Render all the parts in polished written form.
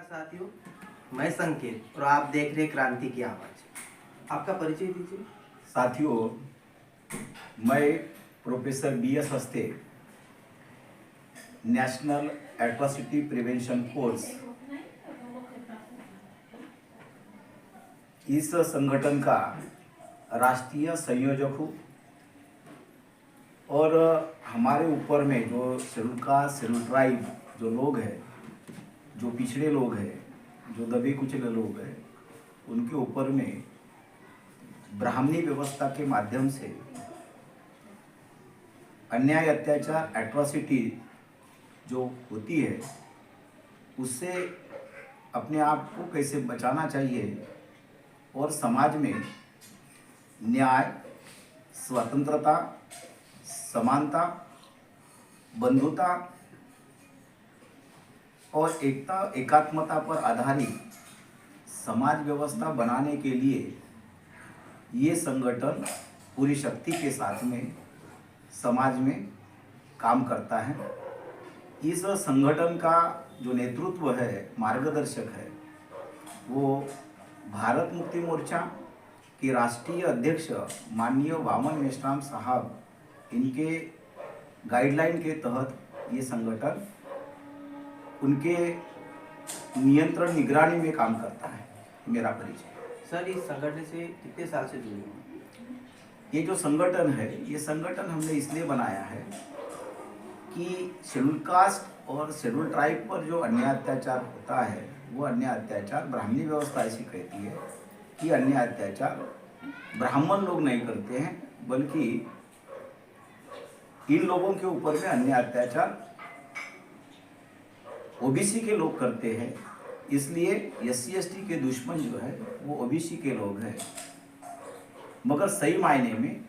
साथियों, मैं संकेत और आप देख रहे क्रांति की आवाज। आपका परिचय दीजिए। साथियों, मैं प्रोफेसर BS हस्ते नेशनल एट्रोसिटी प्रिवेंशन फोर्स इस संगठन का राष्ट्रीय संयोजक हूँ और हमारे ऊपर में जो शेड्यूल कास्ट शेड्यूल ट्राइब जो लोग हैं, जो पिछड़े लोग हैं, जो दबे कुचले लोग हैं, उनके ऊपर में ब्राह्मणी व्यवस्था के माध्यम से अन्याय अत्याचार एट्रोसिटी जो होती है उससे अपने आप को कैसे बचाना चाहिए और समाज में न्याय, स्वतंत्रता, समानता, बंधुता और एकता एकात्मता पर आधारित समाज व्यवस्था बनाने के लिए ये संगठन पूरी शक्ति के साथ में समाज में काम करता है। इस संगठन का जो नेतृत्व है, मार्गदर्शक है, वो भारत मुक्ति मोर्चा के राष्ट्रीय अध्यक्ष माननीय वामन मेश्राम साहब, इनके गाइडलाइन के तहत ये संगठन उनके नियंत्रण निगरानी में काम करता है। मेरा परिचय सर, इस संगठन से कितने साल से जुड़े हैं? ये जो संगठन है, ये संगठन हमने इसलिए बनाया है कि शेड्यूल कास्ट और शेड्यूल ट्राइब पर जो अन्याय अत्याचार होता है, वो अन्याय अत्याचार ब्राह्मणी व्यवस्था ऐसी कहती है कि अन्याय अत्याचार ब्राह्मण लोग नहीं करते हैं, बल्कि इन लोगों के ऊपर में अन्याय अत्याचार OBC के लोग करते हैं। इसलिए SC ST के दुश्मन जो है वो OBC के लोग हैं। मगर सही मायने में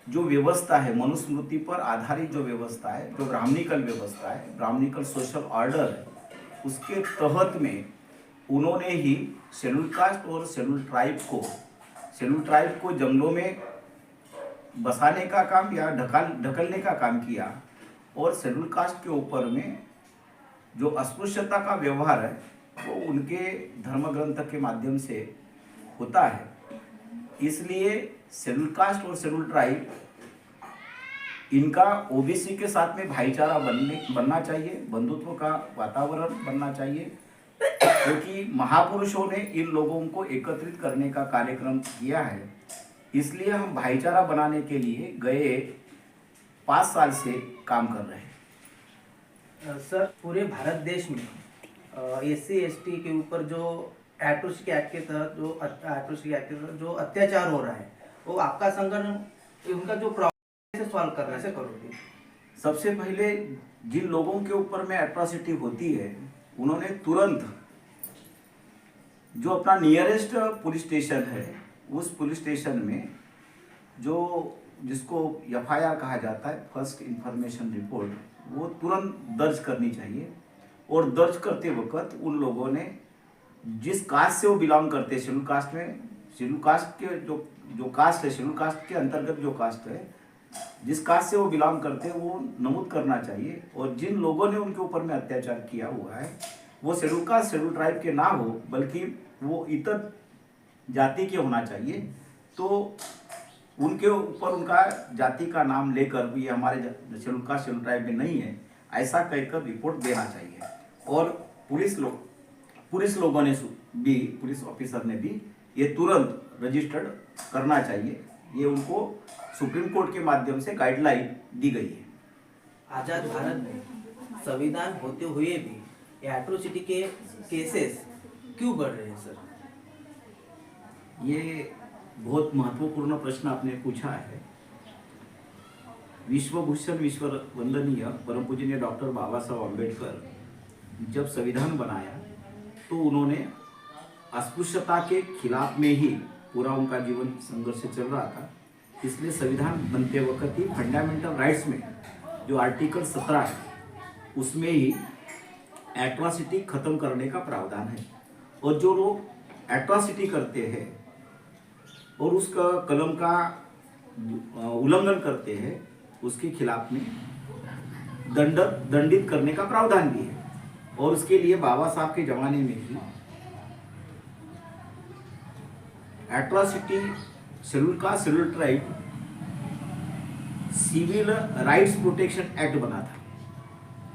जो व्यवस्था है, मनुस्मृति पर आधारित जो व्यवस्था है, जो ब्राह्मणिकल व्यवस्था है, ब्राह्मणिकल सोशल ऑर्डर है, उसके तहत में उन्होंने ही शेड्यूल कास्ट और शेड्यूल ट्राइब को जंगलों में बसाने का काम या ढकलने का काम किया और शेड्यूल कास्ट के ऊपर में जो अस्पृश्यता का व्यवहार है वो उनके धर्म ग्रंथ के माध्यम से होता है। इसलिए शेड्यूल कास्ट और शेड्यूल ट्राइब, इनका OBC के साथ में भाईचारा बनना चाहिए, बंधुत्व का वातावरण बनना चाहिए, क्योंकि महापुरुषों ने इन लोगों को एकत्रित करने का कार्यक्रम किया है। इसलिए हम भाईचारा बनाने के लिए गए 5 साल से काम कर रहे हैं। सर, पूरे भारत देश में SC ST के ऊपर जो एट्रोसिटी एक्ट के तहत जो अत्याचार हो रहा है, वो आपका संगठन उनका जो प्रॉब्लम सॉल्व करने से करोगे? सबसे पहले जिन लोगों के ऊपर में एट्रोसिटी होती है, उन्होंने तुरंत जो अपना नियरेस्ट पुलिस स्टेशन है, उस पुलिस स्टेशन में जिसको FIR कहा जाता है, फर्स्ट इंफॉर्मेशन रिपोर्ट, वो तुरंत दर्ज करनी चाहिए। और दर्ज करते वक्त उन लोगों ने जिस कास्ट से वो बिलोंग करते हैं, शेड्यूल कास्ट के जो कास्ट है, शेड्यूल कास्ट के अंतर्गत जो कास्ट है, जिस कास्ट से वो बिलोंग करते हैं वो नमूद करना चाहिए। और जिन लोगों ने उनके ऊपर में अत्याचार किया हुआ है वो शेड्यूल कास्ट शेड्यूल ट्राइब के ना हो, बल्कि वो इतर जाति के होना चाहिए। तो उनके ऊपर उनका जाति का नाम लेकर भी हमारे शेड्यूल कास्ट शेड्यूल ट्राइब में नहीं है, ऐसा कहकर रिपोर्ट देना चाहिए। और पुलिस लोगों ने भी, पुलिस ऑफिसर ने भी ये तुरंत रजिस्टर्ड करना चाहिए। ये उनको सुप्रीम कोर्ट के माध्यम से गाइडलाइन दी गई है। आजाद भारत में संविधान होते हुए भी एट्रोसिटी के केसेस क्यों बढ़ रहे हैं सर? ये बहुत महत्वपूर्ण प्रश्न आपने पूछा है। विश्वभूषण विश्व वंदनीय परम पूजनीय डॉक्टर बाबा साहब अम्बेडकर जब संविधान बनाया तो उन्होंने अस्पृश्यता के खिलाफ में ही पूरा उनका जीवन संघर्ष चल रहा था। इसलिए संविधान बनते वक्त ही फंडामेंटल राइट्स में जो आर्टिकल 17 है, उसमें ही एट्रोसिटी खत्म करने का प्रावधान है। और जो लोग एट्रोसिटी करते हैं और उसका कलम का उल्लंघन करते हैं, उसके खिलाफ में दंडित करने का प्रावधान भी है। और उसके लिए बाबा साहब के जमाने में ही atrocity schedule tribe civil rights protection act बना था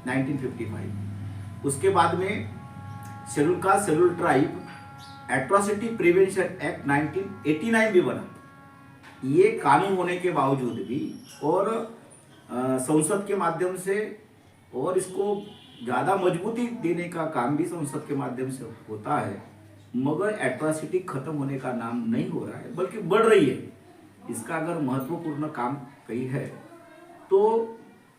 1955। उसके बाद में schedule tribe atrocity prevention act 1989 भी बना। ये कानून होने के बावजूद भी और संसद के माध्यम से और इसको ज़्यादा मजबूती देने का काम भी संसद के माध्यम से होता है, मगर एट्रॉसिटी खत्म होने का नाम नहीं हो रहा है, बल्कि बढ़ रही है। इसका अगर महत्वपूर्ण काम कहीं है तो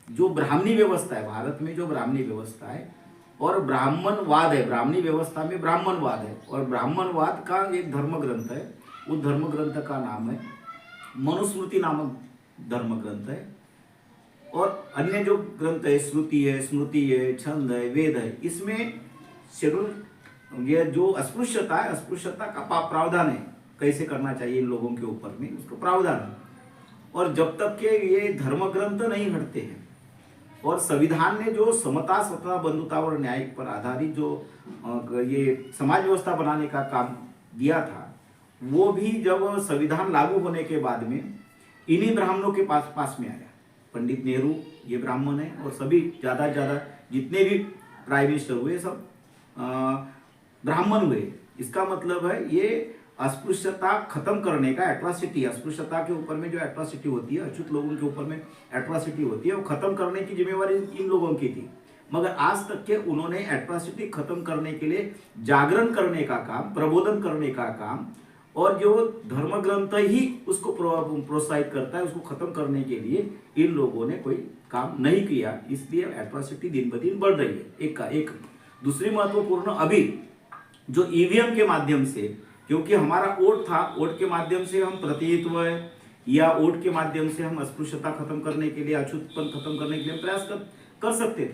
जो ब्राह्मणी व्यवस्था है, भारत में जो ब्राह्मणी व्यवस्था है और ब्राह्मणवाद है, ब्राह्मणी व्यवस्था में ब्राह्मणवाद है और ब्राह्मणवाद का एक धर्म ग्रंथ है। उस धर्म ग्रंथ का नाम है मनुस्मृति नामक धर्म ग्रंथ है। और अन्य जो ग्रंथ है, श्रुति है, स्मृति है, छंद है, वेद है, इसमें शेड्यूल ये जो अस्पृश्यता है, अस्पृश्यता का प्रावधान है, कैसे करना चाहिए इन लोगों के ऊपर में, उसको प्रावधान है। और जब तक के ये धर्म ग्रंथ नहीं हटते हैं और संविधान ने जो समता, स्वतंत्रता, बंधुता और न्याय पर आधारित जो ये समाज व्यवस्था बनाने का काम दिया था, वो भी जब संविधान लागू होने के बाद में इन्हीं ब्राह्मणों के पास में आया। पंडित नेहरू ये ब्राह्मण है और सभी ज़्यादा जितने भी प्राइम मिनिस्टर हुए सब ब्राह्मण हुए। इसका मतलब है ये अस्पृश्यता खत्म करने का, एट्रॉसिटी, अस्पृश्यता के ऊपर में जो एट्रॉसिटी होती है, अछूत लोगों के ऊपर में एट्रॉसिटी होती है, वो खत्म करने की जिम्मेवारी इन लोगों की थी। मगर आज तक के उन्होंने एट्रॉसिटी खत्म करने के लिए जागरण करने का काम, प्रबोधन करने का काम और जो धर्म ग्रंथ ही उसको प्रोत्साहित करता है, उसको खत्म करने के लिए इन लोगों ने कोई काम नहीं किया। इसलिए एट्रॉसिटी दिन ब दिन बढ़ रही है। एक दूसरी महत्वपूर्ण, अभी जो ईवीएम के माध्यम से, क्योंकि हमारा वोट था, वोट के माध्यम से हम प्रतिनिधित्व या वोट के माध्यम से हम अस्पृश्यता खत्म करने के लिए, अछूतपन खत्म करने के लिए प्रयास कर सकते थे,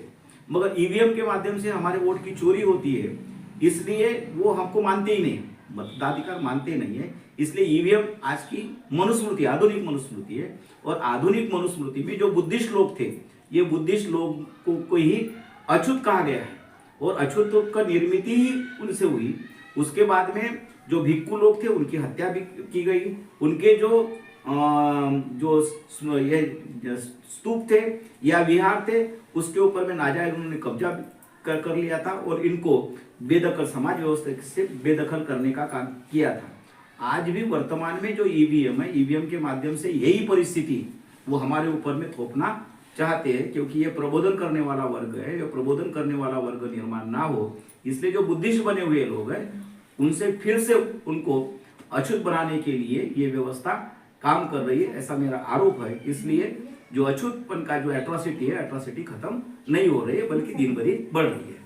मगर ईवीएम के माध्यम से हमारे वोट की चोरी होती है, इसलिए वो हमको मानते ही नहीं, मताधिकार मानते नहीं है। इसलिए ईवीएम आज की मनुस्मृति, आधुनिक मनुस्मृति है। और आधुनिक मनुस्मृति में जो बुद्धिस्ट लोग थे, ये बुद्धिस्ट लोग को ही अछूत कहा गया है और अछूत का निर्मित ही उनसे हुई। उसके बाद में जो भिक्खु लोग थे उनकी हत्या भी की गई। उनके जो ये स्तूप थे या विहार थे, उसके ऊपर में नाजायज उन्होंने कब्जा कर लिया था और इनको बेदखल, समाज व्यवस्था से बेदखल करने का काम किया था। आज भी वर्तमान में जो ईवीएम है, ईवीएम के माध्यम से यही परिस्थिति वो हमारे ऊपर में थोपना चाहते हैं, क्योंकि ये प्रबोधन करने वाला वर्ग है। ये प्रबोधन करने वाला वर्ग निर्माण ना हो, इसलिए जो बुद्धिस्ट बने हुए लोग हैं उनसे फिर से उनको अछूत बनाने के लिए ये व्यवस्था काम कर रही है, ऐसा मेरा आरोप है। इसलिए जो अछूतपन का जो एट्रॉसिटी है, एट्रॉसिटी खत्म नहीं हो रही है, बल्कि दिन ब दिन बढ़ रही है।